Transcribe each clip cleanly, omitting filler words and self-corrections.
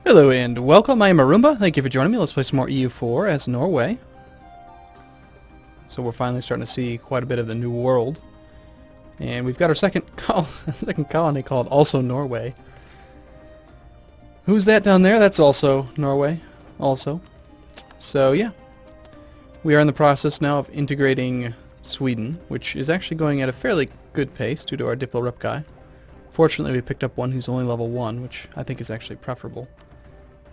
Hello and welcome, I am Arumba. Thank you for joining me. Let's play some more EU4 as Norway. So we're finally starting to see quite a bit of the new world. And we've got our second colony called also Norway. Who's that down there? That's also Norway. Also. So yeah. We are in the process now of integrating Sweden, which is actually going at a fairly good pace due to our Diplo Rep guy. Fortunately, we picked up one who's only level 1, which I think is actually preferable.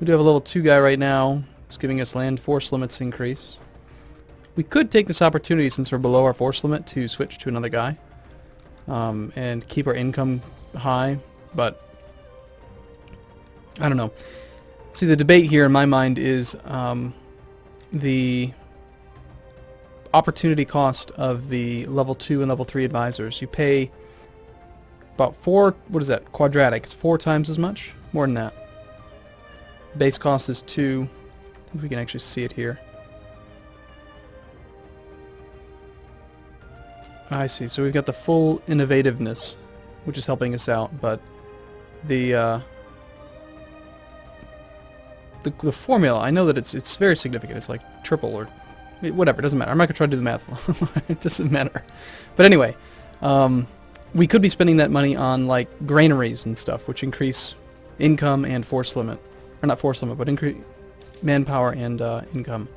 We do have a level 2 guy right now, who's giving us land force limits increase. We could take this opportunity, since we're below our force limit, to switch to another guy. And keep our income high, but I don't know. See, the debate here in my mind is the opportunity cost of the level 2 and level 3 advisors. You pay about 4, what is that, quadratic, it's 4 times as much? More than that. Base cost is 2. I think we can actually see it here. I see, so we've got the full innovativeness, which is helping us out, but the formula, I know that it's very significant. It's like triple or whatever, it doesn't matter. I'm not going to try to do the math. It doesn't matter. But anyway, we could be spending that money on like granaries and stuff, which increase income and force limit. Or not force limit, but increase manpower and income.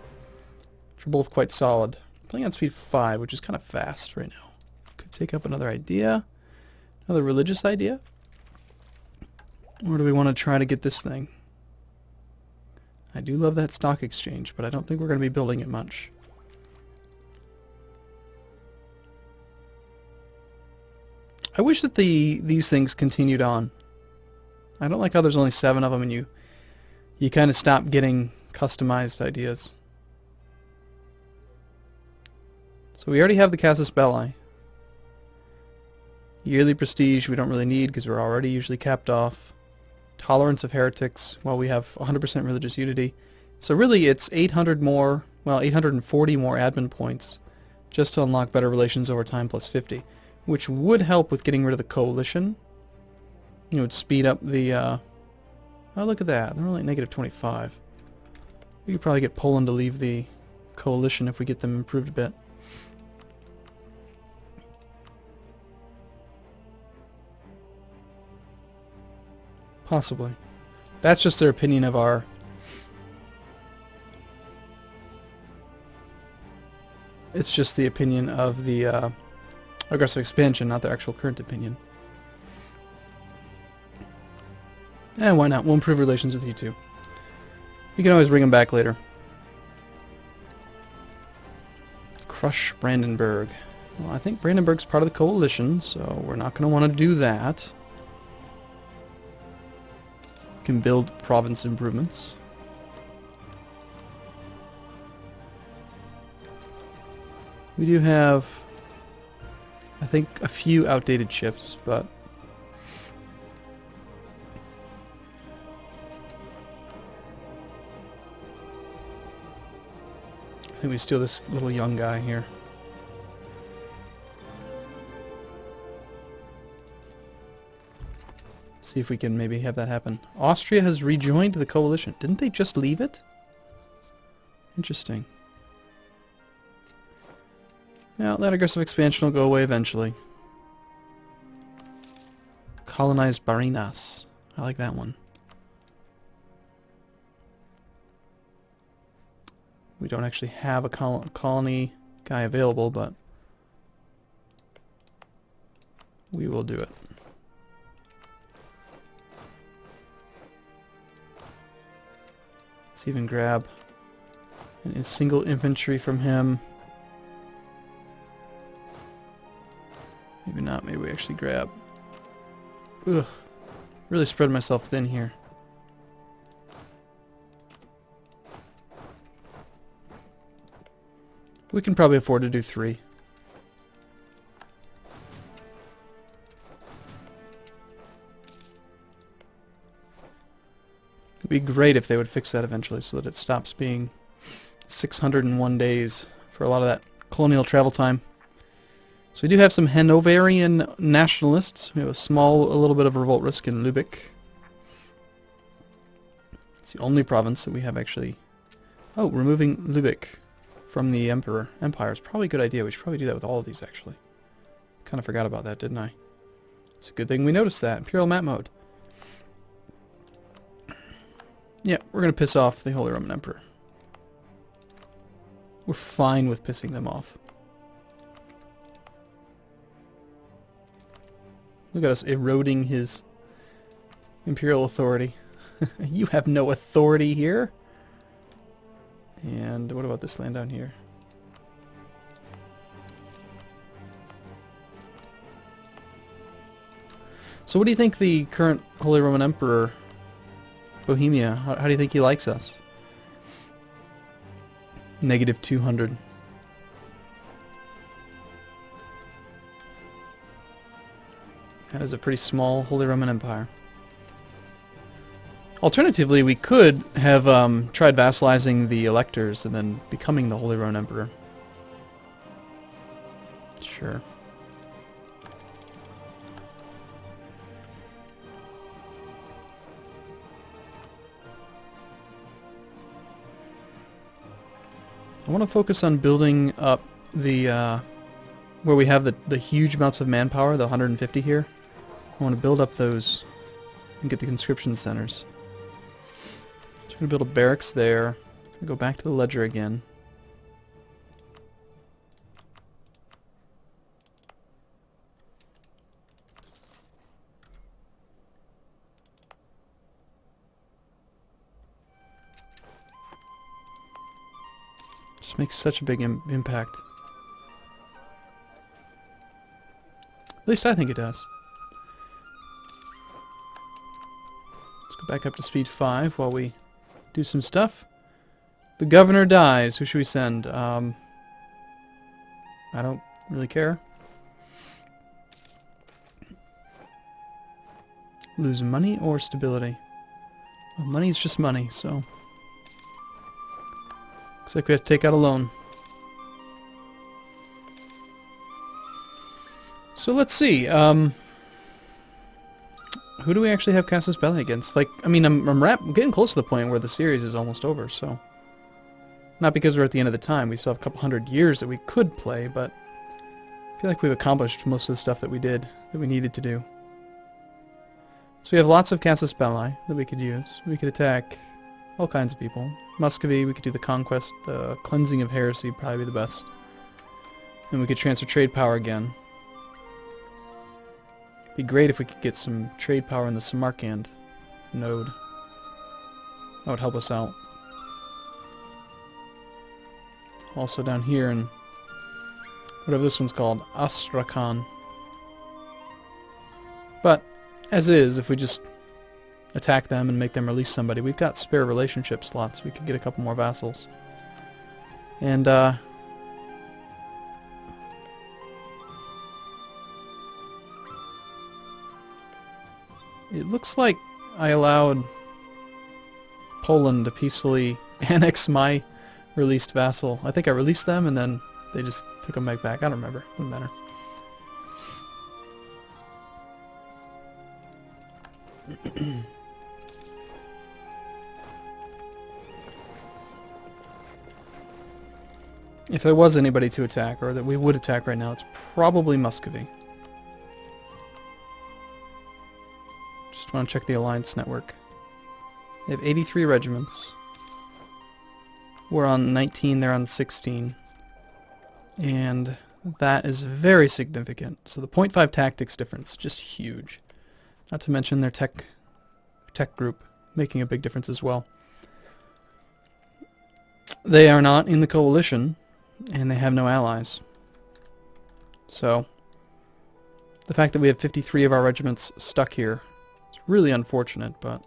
Which are both quite solid. Playing on speed 5, which is kind of fast right now. Could take up another idea. Another religious idea. Or do we want to try to get this thing? I do love that stock exchange, but I don't think we're going to be building it much. I wish that these things continued on. I don't like how there's only 7 of them and you kind of stop getting customized ideas. So we already have the Casus Belli. Yearly prestige we don't really need because we're already usually capped off. Tolerance of heretics, well, we have 100% religious unity. So really it's 800 more, well, 840 more admin points just to unlock better relations over time plus 50, which would help with getting rid of the coalition. It would speed up the, oh, look at that. They're only at negative 25. We could probably get Poland to leave the coalition if we get them improved a bit. Possibly. That's just their opinion of our... It's just the opinion of the aggressive expansion, not their actual current opinion. And why not? We'll improve relations with you too. You can always bring them back later. Crush Brandenburg. Well, I think Brandenburg's part of the coalition, so we're not going to want to do that. Can build province improvements. We do have, I think, a few outdated ships, but I think we steal this little young guy here. See if we can maybe have that happen. Austria has rejoined the coalition. Didn't they just leave it? Interesting. Well, that aggressive expansion will go away eventually. Colonize Barinas. I like that one. We don't actually have a colony guy available, but we will do it. Let's even grab a single infantry from him. Maybe not. Maybe we actually grab... Ugh. Really spread myself thin here. We can probably afford to do 3. It'd be great if they would fix that eventually so that it stops being 601 days for a lot of that colonial travel time. So we do have some Hanoverian nationalists. We have a little bit of revolt risk in Lübeck. It's the only province that we have actually... Oh, removing Lübeck from the Empire is probably a good idea. We should probably do that with all of these, actually. Kind of forgot about that, didn't I? It's a good thing we noticed that. Imperial map mode. Yeah, we're going to piss off the Holy Roman Emperor. We're fine with pissing them off. Look at us eroding his imperial authority. You have no authority here. And what about this land down here? So what do you think the current Holy Roman Emperor, Bohemia, how do you think he likes us? Negative 200. That is a pretty small Holy Roman Empire. Alternatively, we could have tried vassalizing the electors and then becoming the Holy Roman Emperor. Sure. I want to focus on building up the, where we have the huge amounts of manpower, the 150 here. I want to build up those and get the conscription centers. So I'm going to build a barracks there. Go back to the ledger again. Just makes such a big impact. At least I think it does. Let's go back up to speed 5 while we do some stuff. The governor dies. Who should we send? I don't really care. Lose money or stability? Well, money is just money, so... Looks like we have to take out a loan. So let's see. Who do we actually have Casus Belli against? Like, I mean, I'm getting close to the point where the series is almost over, so... Not because we're at the end of the time. We still have a couple hundred years that we could play, but... I feel like we've accomplished most of the stuff that we did, that we needed to do. So we have lots of Casus Belli that we could use. We could attack all kinds of people. Muscovy, we could do the conquest, the cleansing of heresy would probably be the best. And we could transfer trade power again. It'd be great if we could get some trade power in the Samarkand node. That would help us out. Also down here in whatever this one's called, Astrakhan. But as is, if we just attack them and make them release somebody, we've got spare relationship slots. We could get a couple more vassals. And it looks like I allowed Poland to peacefully annex my released vassal. I think I released them and then they just took them back. I don't remember. Doesn't matter. If there was anybody to attack, or that we would attack right now, it's probably Muscovy. Just want to check the alliance network. They have 83 regiments. We're on 19, they're on 16. And that is very significant. So the 0.5 tactics difference, just huge. Not to mention their tech group making a big difference as well. They are not in the coalition, and they have no allies. So the fact that we have 53 of our regiments stuck here is really unfortunate, but...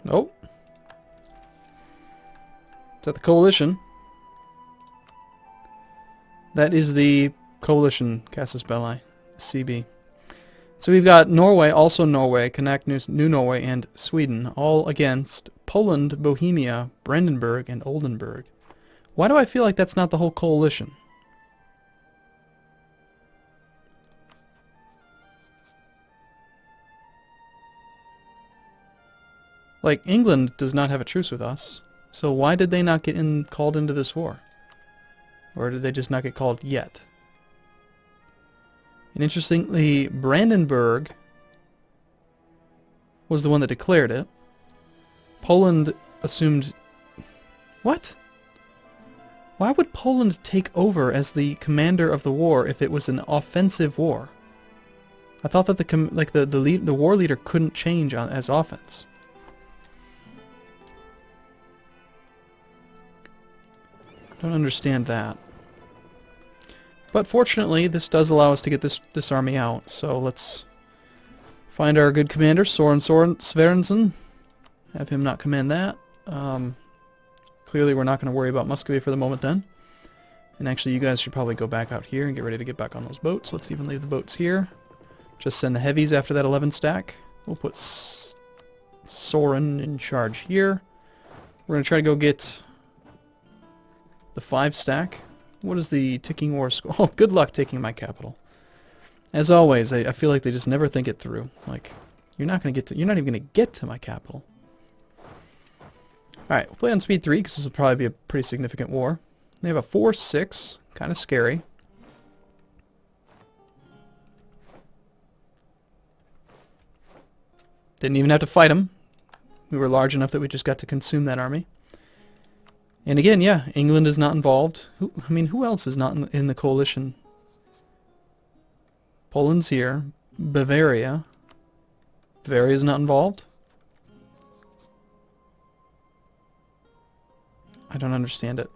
Oh. Is that the coalition? That is the Coalition Casus Belli, CB. So we've got Norway, also Norway, Connect New Norway, and Sweden, all against Poland, Bohemia, Brandenburg, and Oldenburg. Why do I feel like that's not the whole coalition? Like, England does not have a truce with us, so why did they not get called into this war? Or did they just not get called yet? And interestingly, Brandenburg was the one that declared it. Poland assumed... What? Why would Poland take over as the commander of the war if it was an offensive war? I thought that the war leader couldn't change as offense. Don't understand that. But fortunately, this does allow us to get this army out. So let's find our good commander, Soren Sverensson. Have him not command that. Clearly, we're not going to worry about Muscovy for the moment then. And actually, you guys should probably go back out here and get ready to get back on those boats. Let's even leave the boats here. Just send the heavies after that 11 stack. We'll put Soren in charge here. We're going to try to go get the 5 stack. What is the ticking war score? Oh, good luck taking my capital. As always, I feel like they just never think it through. Like, you're not even going to get to my capital. Alright, we'll play on speed 3, because this will probably be a pretty significant war. They have a 4-6, kind of scary. Didn't even have to fight them. We were large enough that we just got to consume that army. And again, yeah, England is not involved. Who else is not in the coalition? Poland's here. Bavaria. Bavaria's not involved? I don't understand it.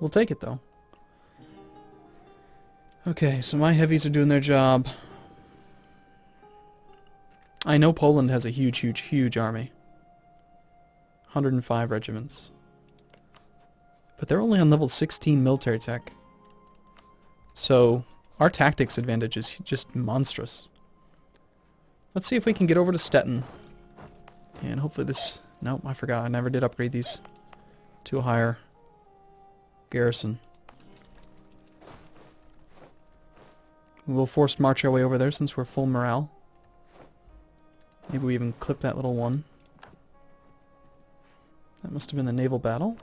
We'll take it, though. Okay, so my heavies are doing their job. I know Poland has a huge, huge, huge army. 105 regiments. But they're only on level 16 military tech. So our tactics advantage is just monstrous. Let's see if we can get over to Stettin. And hopefully this... Nope, I forgot. I never did upgrade these to a higher garrison. We'll force march our way over there since we're full morale. Maybe we even clip that little one. That must have been the naval battle.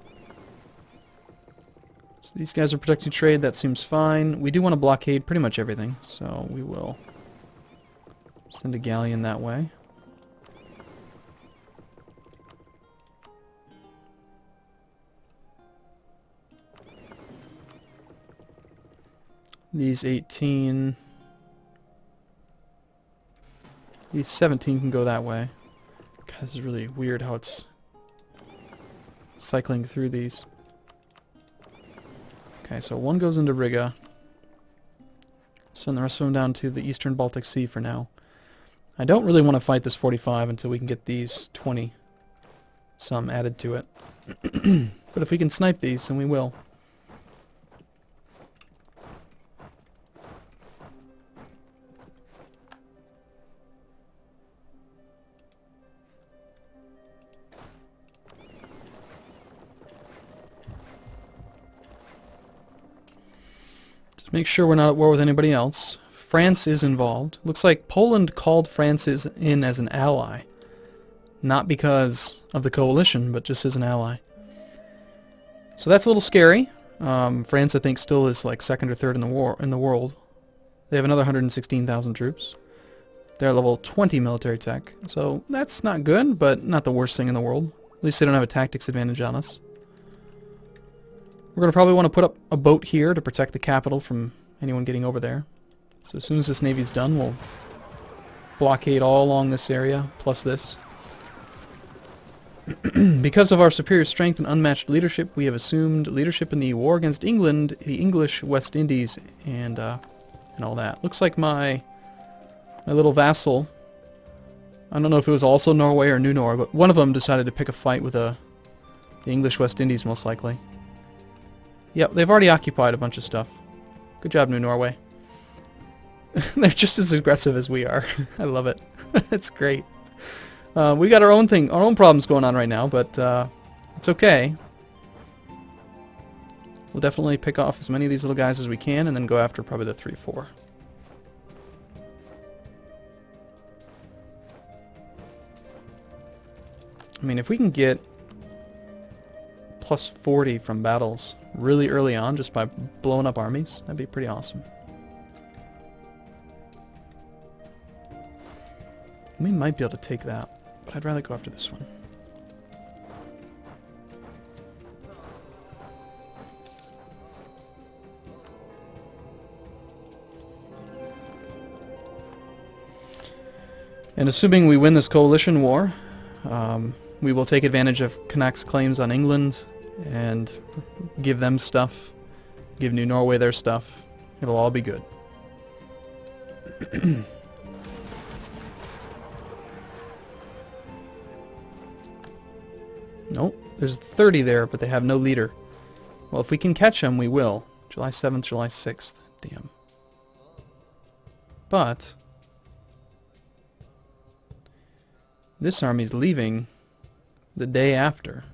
So these guys are protecting trade, that seems fine. We do want to blockade pretty much everything, so we will send a galleon that way. These 18... These 17 can go that way. God, this is really weird how it's cycling through these. Okay, so one goes into Riga. Send the rest of them down to the eastern Baltic Sea for now. I don't really want to fight this 45 until we can get these 20 some added to it. But if we can snipe these, then we will. Make sure we're not at war with anybody else. France is involved. Looks like Poland called France in as an ally. Not because of the coalition, but just as an ally. So that's a little scary. France, I think, still is like second or third in the world. They have another 116,000 troops. They're level 20 military tech. So that's not good, but not the worst thing in the world. At least they don't have a tactics advantage on us. We're going to probably want to put up a boat here to protect the capital from anyone getting over there. So as soon as this navy's done, we'll blockade all along this area, plus this. Because of our superior strength and unmatched leadership, we have assumed leadership in the war against England, the English West Indies, and all that. Looks like my little vassal, I don't know if it was also Norway or New Norway, but one of them decided to pick a fight with the English West Indies, most likely. Yep, they've already occupied a bunch of stuff. Good job, New Norway. They're just as aggressive as we are. I love it. It's great. We got our own thing, our own problems going on right now, but it's okay. We'll definitely pick off as many of these little guys as we can, and then go after probably the 3-4. I mean, if we can get plus 40 from battles really early on just by blowing up armies, that'd be pretty awesome. We might be able to take that, but I'd rather go after this one. And assuming we win this coalition war, we will take advantage of Connacht's claims on England and give them stuff, give New Norway their stuff. It'll all be good. Nope, there's 30 there, but they have no leader. Well, if we can catch them, we will. July 7th, July 6th. Damn. But this army's leaving the day after.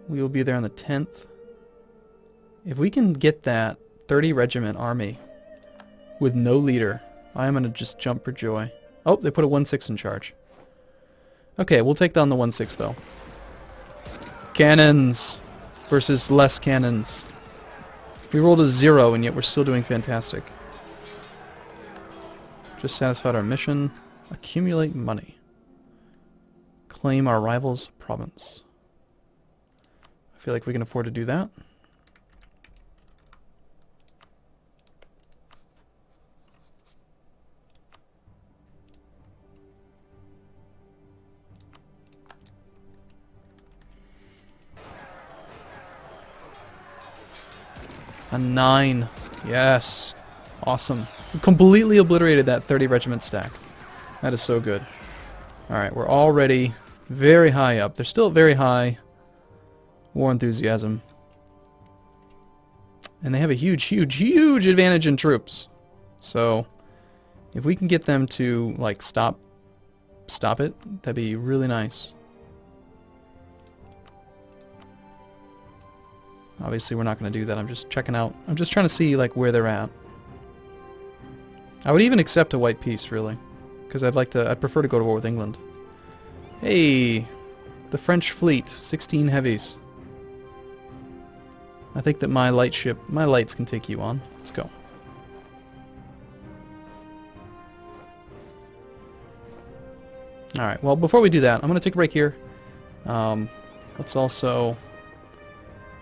We will be there on the 10th. If we can get that 30 regiment army with no leader, I am going to just jump for joy. Oh, they put a 1-6 in charge. Okay, we'll take down the 1-6 though. Cannons versus less cannons. We rolled a 0 and yet we're still doing fantastic. Just satisfied our mission. Accumulate money. Claim our rival's province. I feel like we can afford to do that. A 9. Yes. Awesome. We completely obliterated that 30 regiment stack. That is so good. Alright, we're already very high up. They're still very high war enthusiasm. And they have a huge, huge, huge advantage in troops. So, if we can get them to, like, stop it, that'd be really nice. Obviously, we're not going to do that. I'm just checking out. I'm just trying to see, like, where they're at. I would even accept a white peace, really. Because I'd prefer to go to war with England. Hey! The French fleet. 16 heavies. I think that my lights can take you on. Let's go. Alright, well, before we do that, I'm going to take a break here. Let's also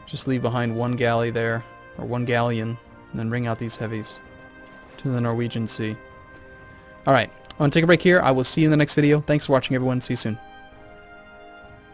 just leave behind one galley there, or one galleon, and then ring out these heavies to the Norwegian Sea. Alright, I'm going to take a break here. I will see you in the next video. Thanks for watching, everyone. See you soon.